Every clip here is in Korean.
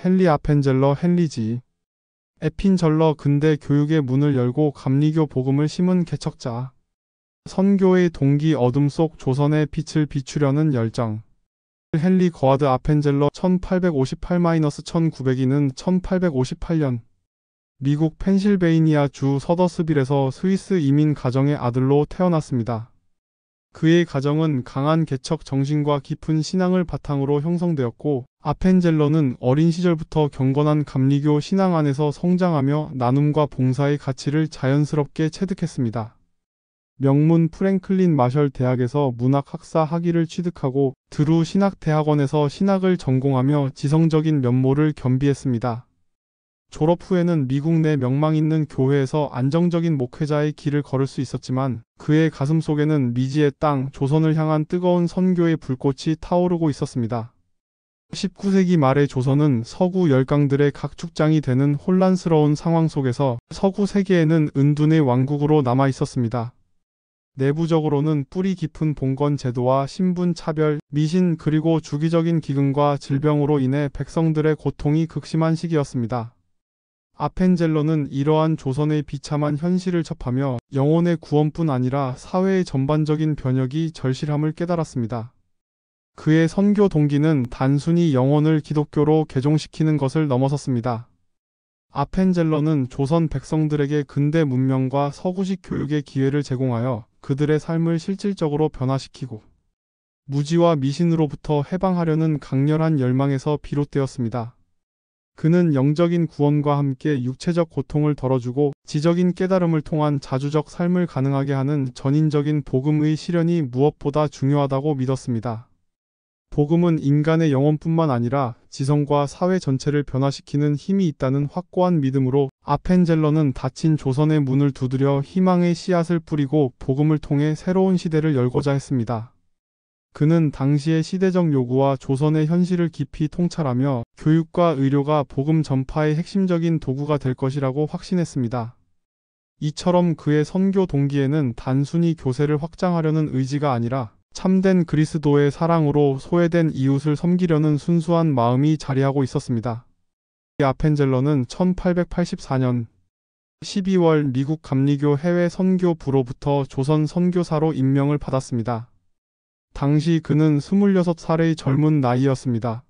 헨리 아펜젤러 헨리지. 에핀절러 근대 교육의 문을 열고 감리교 복음을 심은 개척자. 선교의 동기 어둠 속 조선의 빛을 비추려는 열정. 헨리 거하드 아펜젤러 1858-1902는 1858년 미국 펜실베이니아 주 서더스빌에서 스위스 이민 가정의 아들로 태어났습니다. 그의 가정은 강한 개척 정신과 깊은 신앙을 바탕으로 형성되었고, 아펜젤러는 어린 시절부터 경건한 감리교 신앙 안에서 성장하며 나눔과 봉사의 가치를 자연스럽게 체득했습니다. 명문 프랭클린 마셜 대학에서 문학학사 학위를 취득하고 드루 신학대학원에서 신학을 전공하며 지성적인 면모를 겸비했습니다. 졸업 후에는 미국 내 명망 있는 교회에서 안정적인 목회자의 길을 걸을 수 있었지만 그의 가슴 속에는 미지의 땅 조선을 향한 뜨거운 선교의 불꽃이 타오르고 있었습니다. 19세기 말의 조선은 서구 열강들의 각축장이 되는 혼란스러운 상황 속에서 서구 세계에는 은둔의 왕국으로 남아 있었습니다. 내부적으로는 뿌리 깊은 봉건 제도와 신분 차별, 미신 그리고 주기적인 기근과 질병으로 인해 백성들의 고통이 극심한 시기였습니다. 아펜젤러는 이러한 조선의 비참한 현실을 접하며 영혼의 구원뿐 아니라 사회의 전반적인 변혁이 절실함을 깨달았습니다. 그의 선교 동기는 단순히 영혼을 기독교로 개종시키는 것을 넘어섰습니다. 아펜젤러는 조선 백성들에게 근대 문명과 서구식 교육의 기회를 제공하여 그들의 삶을 실질적으로 변화시키고 무지와 미신으로부터 해방하려는 강렬한 열망에서 비롯되었습니다. 그는 영적인 구원과 함께 육체적 고통을 덜어주고 지적인 깨달음을 통한 자주적 삶을 가능하게 하는 전인적인 복음의 실현이 무엇보다 중요하다고 믿었습니다. 복음은 인간의 영혼뿐만 아니라 지성과 사회 전체를 변화시키는 힘이 있다는 확고한 믿음으로 아펜젤러는 닫힌 조선의 문을 두드려 희망의 씨앗을 뿌리고 복음을 통해 새로운 시대를 열고자 했습니다. 그는 당시의 시대적 요구와 조선의 현실을 깊이 통찰하며 교육과 의료가 복음 전파의 핵심적인 도구가 될 것이라고 확신했습니다. 이처럼 그의 선교 동기에는 단순히 교세를 확장하려는 의지가 아니라 참된 그리스도의 사랑으로 소외된 이웃을 섬기려는 순수한 마음이 자리하고 있었습니다. 아펜젤러는 1884년 12월 미국 감리교 해외 선교부로부터 조선 선교사로 임명을 받았습니다. 당시 그는 26살의 젊은 나이였습니다.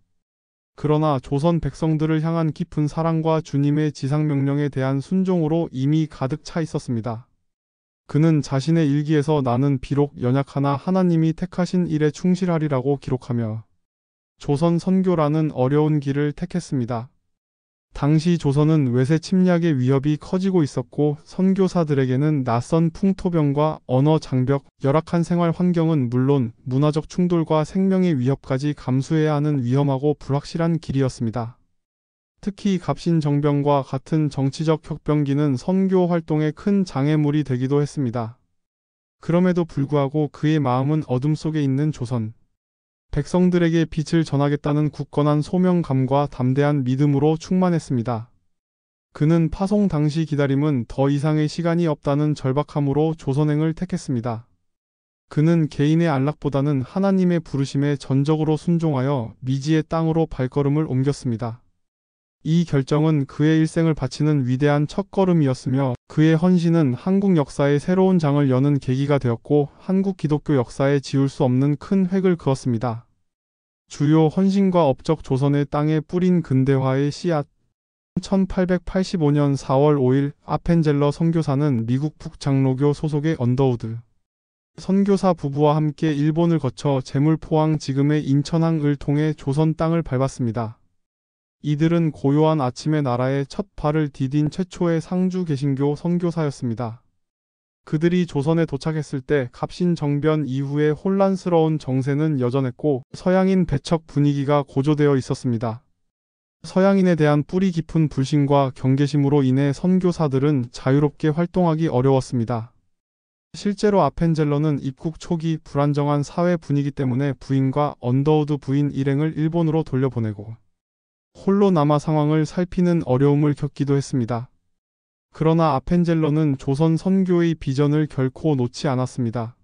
그러나 조선 백성들을 향한 깊은 사랑과 주님의 지상명령에 대한 순종으로 이미 가득 차 있었습니다. 그는 자신의 일기에서 나는 비록 연약하나 하나님이 택하신 일에 충실하리라고 기록하며 조선 선교라는 어려운 길을 택했습니다. 당시 조선은 외세 침략의 위협이 커지고 있었고 선교사들에게는 낯선 풍토병과 언어 장벽, 열악한 생활 환경은 물론 문화적 충돌과 생명의 위협까지 감수해야 하는 위험하고 불확실한 길이었습니다. 특히 갑신정변과 같은 정치적 혁명기는 선교 활동에 큰 장애물이 되기도 했습니다. 그럼에도 불구하고 그의 마음은 어둠 속에 있는 조선 백성들에게 빛을 전하겠다는 굳건한 소명감과 담대한 믿음으로 충만했습니다. 그는 파송 당시 기다림은 더 이상의 시간이 없다는 절박함으로 조선행을 택했습니다. 그는 개인의 안락보다는 하나님의 부르심에 전적으로 순종하여 미지의 땅으로 발걸음을 옮겼습니다. 이 결정은 그의 일생을 바치는 위대한 첫걸음이었으며 그의 헌신은 한국 역사의 새로운 장을 여는 계기가 되었고 한국 기독교 역사에 지울 수 없는 큰 획을 그었습니다. 주요 헌신과 업적 조선의 땅에 뿌린 근대화의 씨앗 1885년 4월 5일 아펜젤러 선교사는 미국 북장로교 소속의 언더우드 선교사 부부와 함께 일본을 거쳐 제물포항 지금의 인천항을 통해 조선 땅을 밟았습니다. 이들은 고요한 아침의 나라에 첫 발을 디딘 최초의 상주 개신교 선교사였습니다. 그들이 조선에 도착했을 때 갑신정변 이후의 혼란스러운 정세는 여전했고 서양인 배척 분위기가 고조되어 있었습니다. 서양인에 대한 뿌리 깊은 불신과 경계심으로 인해 선교사들은 자유롭게 활동하기 어려웠습니다. 실제로 아펜젤러는 입국 초기 불안정한 사회 분위기 때문에 부인과 언더우드 부인 일행을 일본으로 돌려보내고 홀로 남아 상황을 살피는 어려움을 겪기도 했습니다. 그러나 아펜젤러는 조선 선교의 비전을 결코 놓지 않았습니다.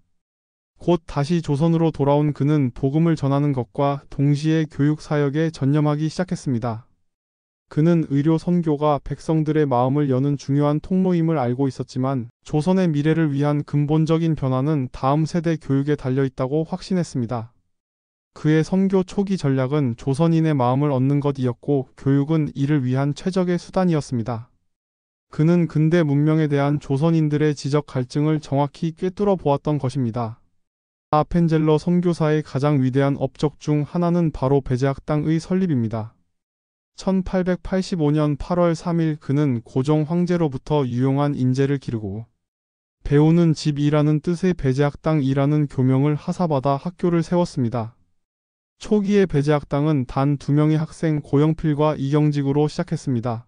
곧 다시 조선으로 돌아온 그는 복음을 전하는 것과 동시에 교육 사역에 전념하기 시작했습니다. 그는 의료 선교가 백성들의 마음을 여는 중요한 통로임을 알고 있었지만 조선의 미래를 위한 근본적인 변화는 다음 세대 교육에 달려 있다고 확신했습니다. 그의 선교 초기 전략은 조선인의 마음을 얻는 것이었고 교육은 이를 위한 최적의 수단이었습니다. 그는 근대 문명에 대한 조선인들의 지적 갈증을 정확히 꿰뚫어 보았던 것입니다. 아펜젤러 선교사의 가장 위대한 업적 중 하나는 바로 배제학당의 설립입니다. 1885년 8월 3일 그는 고종 황제로부터 유용한 인재를 기르고 배우는 집이라는 뜻의 배제학당이라는 교명을 하사받아 학교를 세웠습니다. 초기의 배제학당은 단 2명의 학생 고영필과 이경직으로 시작했습니다.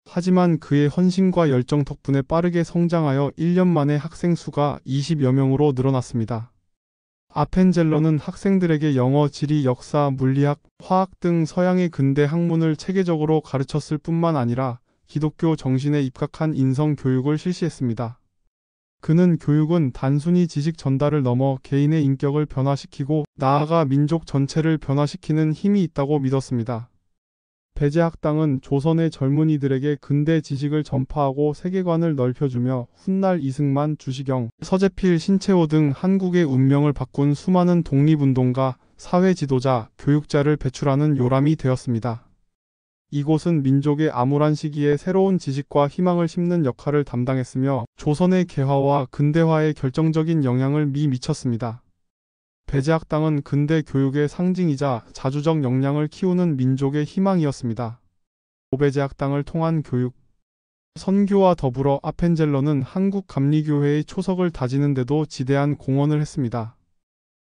하지만 그의 헌신과 열정 덕분에 빠르게 성장하여 1년 만에 학생 수가 20여 명으로 늘어났습니다. 아펜젤러는 학생들에게 영어, 지리, 역사, 물리학, 화학 등 서양의 근대 학문을 체계적으로 가르쳤을 뿐만 아니라 기독교 정신에 입각한 인성 교육을 실시했습니다. 그는 교육은 단순히 지식 전달을 넘어 개인의 인격을 변화시키고 나아가 민족 전체를 변화시키는 힘이 있다고 믿었습니다. 배제학당은 조선의 젊은이들에게 근대 지식을 전파하고 세계관을 넓혀주며 훗날 이승만, 주시경, 서재필, 신채호 등 한국의 운명을 바꾼 수많은 독립운동가, 사회지도자, 교육자를 배출하는 요람이 되었습니다. 이곳은 민족의 암울한 시기에 새로운 지식과 희망을 심는 역할을 담당했으며 조선의 개화와 근대화에 결정적인 영향을 미쳤습니다. 배제학당은 근대 교육의 상징이자 자주적 역량을 키우는 민족의 희망이었습니다. 배제학당을 통한 교육, 선교와 더불어 아펜젤러는 한국감리교회의 초석을 다지는 데도 지대한 공헌을 했습니다.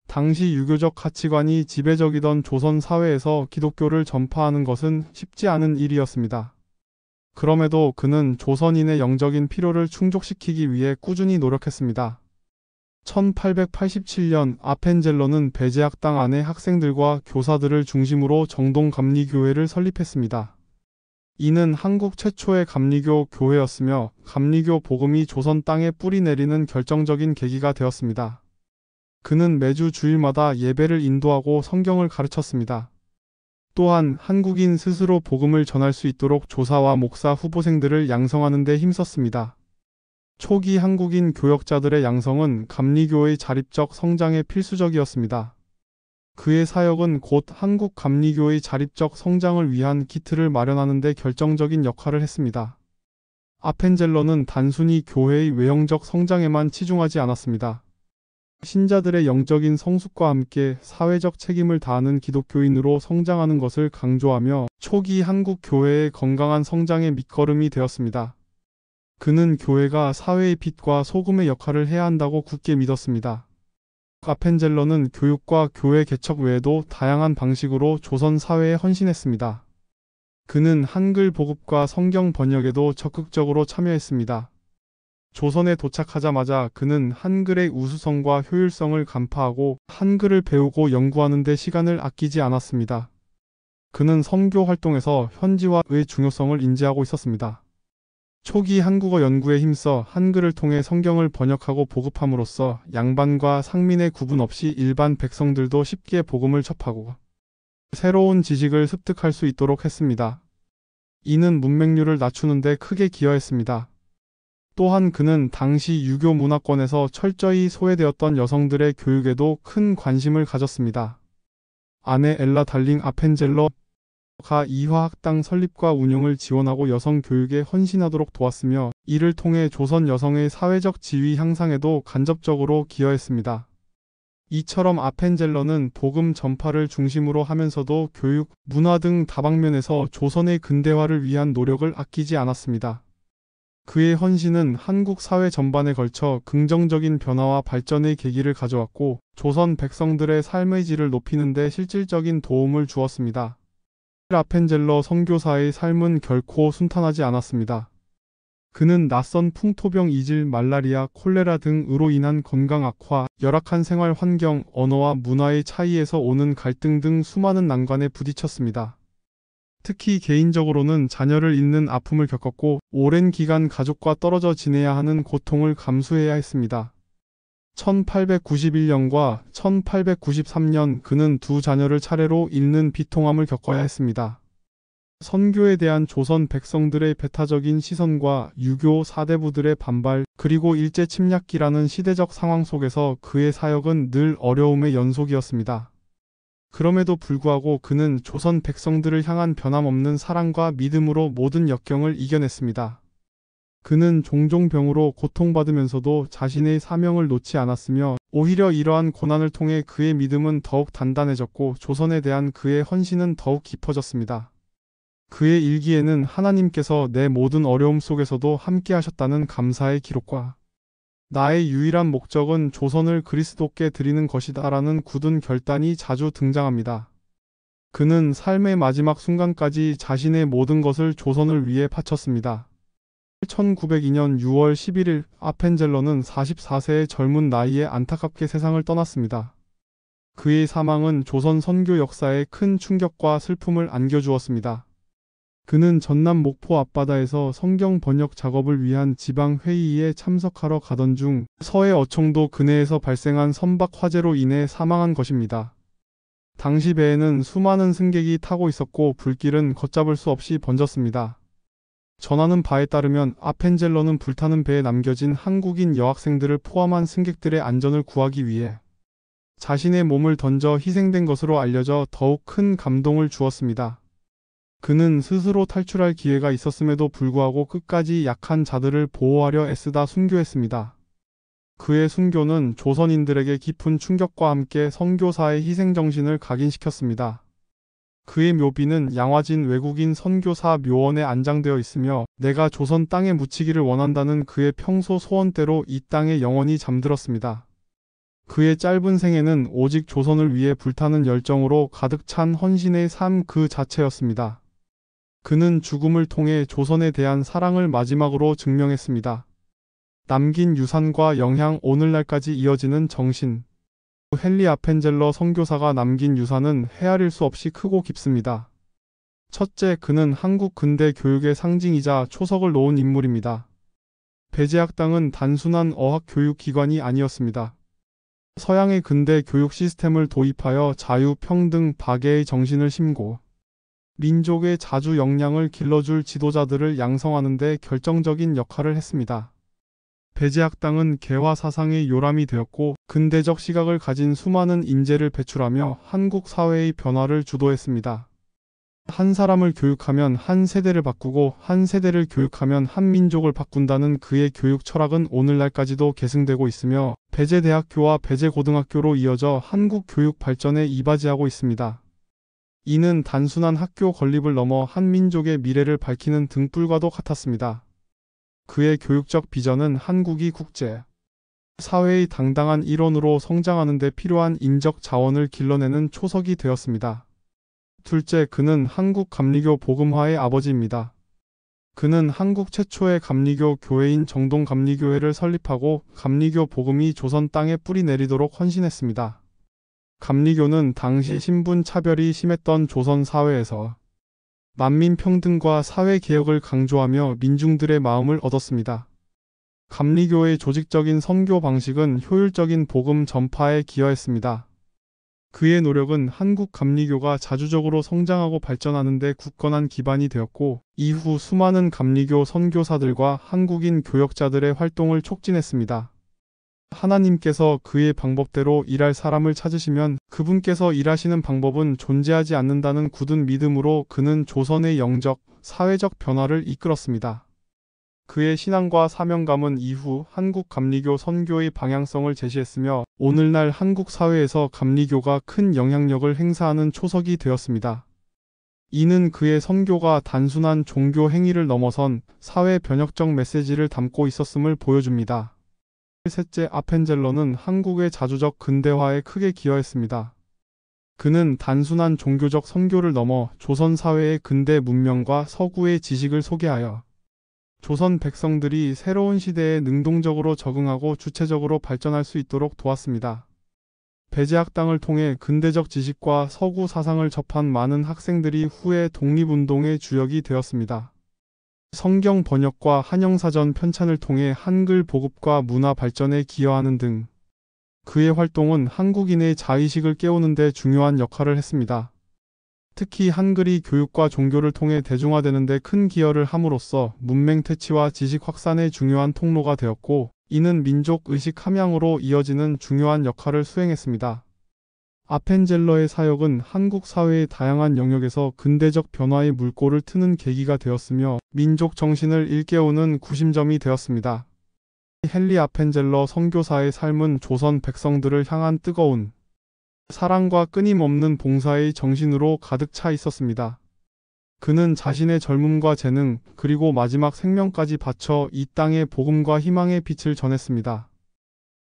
당시 유교적 가치관이 지배적이던 조선 사회에서 기독교를 전파하는 것은 쉽지 않은 일이었습니다. 그럼에도 그는 조선인의 영적인 필요를 충족시키기 위해 꾸준히 노력했습니다. 1887년 아펜젤러는 배제학당 안의 학생들과 교사들을 중심으로 정동감리교회를 설립했습니다. 이는 한국 최초의 감리교 교회였으며 감리교 복음이 조선 땅에 뿌리 내리는 결정적인 계기가 되었습니다. 그는 매주 주일마다 예배를 인도하고 성경을 가르쳤습니다. 또한 한국인 스스로 복음을 전할 수 있도록 조사와 목사 후보생들을 양성하는 데 힘썼습니다. 초기 한국인 교역자들의 양성은 감리교의 자립적 성장에 필수적이었습니다. 그의 사역은 곧 한국 감리교의 자립적 성장을 위한 기틀을 마련하는 데 결정적인 역할을 했습니다. 아펜젤러는 단순히 교회의 외형적 성장에만 치중하지 않았습니다. 신자들의 영적인 성숙과 함께 사회적 책임을 다하는 기독교인으로 성장하는 것을 강조하며 초기 한국 교회의 건강한 성장의 밑거름이 되었습니다. 그는 교회가 사회의 빛과 소금의 역할을 해야 한다고 굳게 믿었습니다. 아펜젤러는 교육과 교회 개척 외에도 다양한 방식으로 조선 사회에 헌신했습니다. 그는 한글 보급과 성경 번역에도 적극적으로 참여했습니다. 조선에 도착하자마자 그는 한글의 우수성과 효율성을 간파하고 한글을 배우고 연구하는 데 시간을 아끼지 않았습니다. 그는 선교 활동에서 현지화의 중요성을 인지하고 있었습니다. 초기 한국어 연구에 힘써 한글을 통해 성경을 번역하고 보급함으로써 양반과 상민의 구분 없이 일반 백성들도 쉽게 복음을 접하고 새로운 지식을 습득할 수 있도록 했습니다. 이는 문맹률을 낮추는 데 크게 기여했습니다. 또한 그는 당시 유교 문화권에서 철저히 소외되었던 여성들의 교육에도 큰 관심을 가졌습니다. 아내 엘라 달링 아펜젤러가 이화학당 설립과 운영을 지원하고 여성 교육에 헌신하도록 도왔으며 이를 통해 조선 여성의 사회적 지위 향상에도 간접적으로 기여했습니다. 이처럼 아펜젤러는 복음 전파를 중심으로 하면서도 교육, 문화 등 다방면에서 조선의 근대화를 위한 노력을 아끼지 않았습니다. 그의 헌신은 한국 사회 전반에 걸쳐 긍정적인 변화와 발전의 계기를 가져왔고 조선 백성들의 삶의 질을 높이는 데 실질적인 도움을 주었습니다. 아펜젤러 선교사의 삶은 결코 순탄하지 않았습니다. 그는 낯선 풍토병 이질, 말라리아, 콜레라 등으로 인한 건강 악화, 열악한 생활 환경, 언어와 문화의 차이에서 오는 갈등 등 수많은 난관에 부딪혔습니다. 특히 개인적으로는 자녀를 잃는 아픔을 겪었고 오랜 기간 가족과 떨어져 지내야 하는 고통을 감수해야 했습니다. 1891년과 1893년 그는 두 자녀를 차례로 잃는 비통함을 겪어야 했습니다. 선교에 대한 조선 백성들의 배타적인 시선과 유교 사대부들의 반발, 그리고 일제 침략기라는 시대적 상황 속에서 그의 사역은 늘 어려움의 연속이었습니다. 그럼에도 불구하고 그는 조선 백성들을 향한 변함없는 사랑과 믿음으로 모든 역경을 이겨냈습니다. 그는 종종 병으로 고통받으면서도 자신의 사명을 놓지 않았으며 오히려 이러한 고난을 통해 그의 믿음은 더욱 단단해졌고 조선에 대한 그의 헌신은 더욱 깊어졌습니다. 그의 일기에는 하나님께서 내 모든 어려움 속에서도 함께 하셨다는 감사의 기록과 나의 유일한 목적은 조선을 그리스도께 드리는 것이다 라는 굳은 결단이 자주 등장합니다. 그는 삶의 마지막 순간까지 자신의 모든 것을 조선을 위해 바쳤습니다. 1902년 6월 11일 아펜젤러는 44세의 젊은 나이에 안타깝게 세상을 떠났습니다. 그의 사망은 조선 선교 역사에 큰 충격과 슬픔을 안겨주었습니다. 그는 전남 목포 앞바다에서 성경 번역 작업을 위한 지방 회의에 참석하러 가던 중 서해 어청도 근해에서 발생한 선박 화재로 인해 사망한 것입니다. 당시 배에는 수많은 승객이 타고 있었고 불길은 걷잡을 수 없이 번졌습니다. 전하는 바에 따르면 아펜젤러는 불타는 배에 남겨진 한국인 여학생들을 포함한 승객들의 안전을 구하기 위해 자신의 몸을 던져 희생된 것으로 알려져 더욱 큰 감동을 주었습니다. 그는 스스로 탈출할 기회가 있었음에도 불구하고 끝까지 약한 자들을 보호하려 애쓰다 순교했습니다. 그의 순교는 조선인들에게 깊은 충격과 함께 선교사의 희생정신을 각인시켰습니다. 그의 묘비는 양화진 외국인 선교사 묘원에 안장되어 있으며 내가 조선 땅에 묻히기를 원한다는 그의 평소 소원대로 이 땅에 영원히 잠들었습니다. 그의 짧은 생애는 오직 조선을 위해 불타는 열정으로 가득 찬 헌신의 삶 그 자체였습니다. 그는 죽음을 통해 조선에 대한 사랑을 마지막으로 증명했습니다. 남긴 유산과 영향 오늘날까지 이어지는 정신. 헨리 아펜젤러 선교사가 남긴 유산은 헤아릴 수 없이 크고 깊습니다. 첫째, 그는 한국 근대 교육의 상징이자 초석을 놓은 인물입니다. 배제학당은 단순한 어학 교육 기관이 아니었습니다. 서양의 근대 교육 시스템을 도입하여 자유, 평등, 박애의 정신을 심고 민족의 자주 역량을 길러줄 지도자들을 양성하는 데 결정적인 역할을 했습니다. 배제학당은 개화 사상의 요람이 되었고 근대적 시각을 가진 수많은 인재를 배출하며 한국 사회의 변화를 주도했습니다. 한 사람을 교육하면 한 세대를 바꾸고 한 세대를 교육하면 한 민족을 바꾼다는 그의 교육 철학은 오늘날까지도 계승되고 있으며 배제대학교와 배제고등학교로 이어져 한국 교육 발전에 이바지하고 있습니다. 이는 단순한 학교 건립을 넘어 한 민족의 미래를 밝히는 등불과도 같았습니다. 그의 교육적 비전은 한국이 국제 사회의 당당한 일원으로 성장하는 데 필요한 인적 자원을 길러내는 초석이 되었습니다. 둘째, 그는 한국 감리교 복음화의 아버지입니다. 그는 한국 최초의 감리교 교회인 정동감리교회를 설립하고 감리교 복음이 조선 땅에 뿌리 내리도록 헌신했습니다. 감리교는 당시 신분 차별이 심했던 조선 사회에서 만민 평등과 사회 개혁을 강조하며 민중들의 마음을 얻었습니다. 감리교의 조직적인 선교 방식은 효율적인 복음 전파에 기여했습니다. 그의 노력은 한국 감리교가 자주적으로 성장하고 발전하는 데 굳건한 기반이 되었고 이후 수많은 감리교 선교사들과 한국인 교역자들의 활동을 촉진했습니다. 하나님께서 그의 방법대로 일할 사람을 찾으시면 그분께서 일하시는 방법은 존재하지 않는다는 굳은 믿음으로 그는 조선의 영적, 사회적 변화를 이끌었습니다. 그의 신앙과 사명감은 이후 한국 감리교 선교의 방향성을 제시했으며 오늘날 한국 사회에서 감리교가 큰 영향력을 행사하는 초석이 되었습니다. 이는 그의 선교가 단순한 종교 행위를 넘어선 사회 변혁적 메시지를 담고 있었음을 보여줍니다. 셋째, 아펜젤러는 한국의 자주적 근대화에 크게 기여했습니다. 그는 단순한 종교적 선교를 넘어 조선 사회의 근대 문명과 서구의 지식을 소개하여 조선 백성들이 새로운 시대에 능동적으로 적응하고 주체적으로 발전할 수 있도록 도왔습니다. 배제학당을 통해 근대적 지식과 서구 사상을 접한 많은 학생들이 후에 독립운동의 주역이 되었습니다. 성경 번역과 한영사전 편찬을 통해 한글 보급과 문화 발전에 기여하는 등 그의 활동은 한국인의 자의식을 깨우는 데 중요한 역할을 했습니다. 특히 한글이 교육과 종교를 통해 대중화되는 데 큰 기여를 함으로써 문맹 퇴치와 지식 확산의 중요한 통로가 되었고, 이는 민족 의식 함양으로 이어지는 중요한 역할을 수행했습니다. 아펜젤러의 사역은 한국 사회의 다양한 영역에서 근대적 변화의 물꼬를 트는 계기가 되었으며 민족 정신을 일깨우는 구심점이 되었습니다. 헨리 아펜젤러 선교사의 삶은 조선 백성들을 향한 뜨거운 사랑과 끊임없는 봉사의 정신으로 가득 차 있었습니다. 그는 자신의 젊음과 재능, 그리고 마지막 생명까지 바쳐 이 땅에 복음과 희망의 빛을 전했습니다.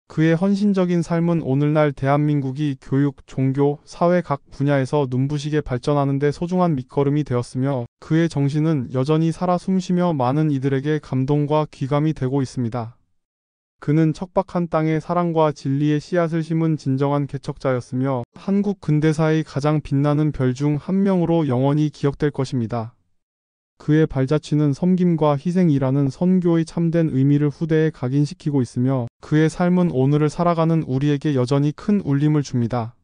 그의 헌신적인 삶은 오늘날 대한민국이 교육, 종교, 사회 각 분야에서 눈부시게 발전하는 데 소중한 밑거름이 되었으며, 그의 정신은 여전히 살아 숨쉬며 많은 이들에게 감동과 귀감이 되고 있습니다. 그는 척박한 땅에 사랑과 진리의 씨앗을 심은 진정한 개척자였으며 한국 근대사의 가장 빛나는 별 중 한 명으로 영원히 기억될 것입니다. 그의 발자취는 섬김과 희생이라는 선교의 참된 의미를 후대에 각인시키고 있으며 그의 삶은 오늘을 살아가는 우리에게 여전히 큰 울림을 줍니다.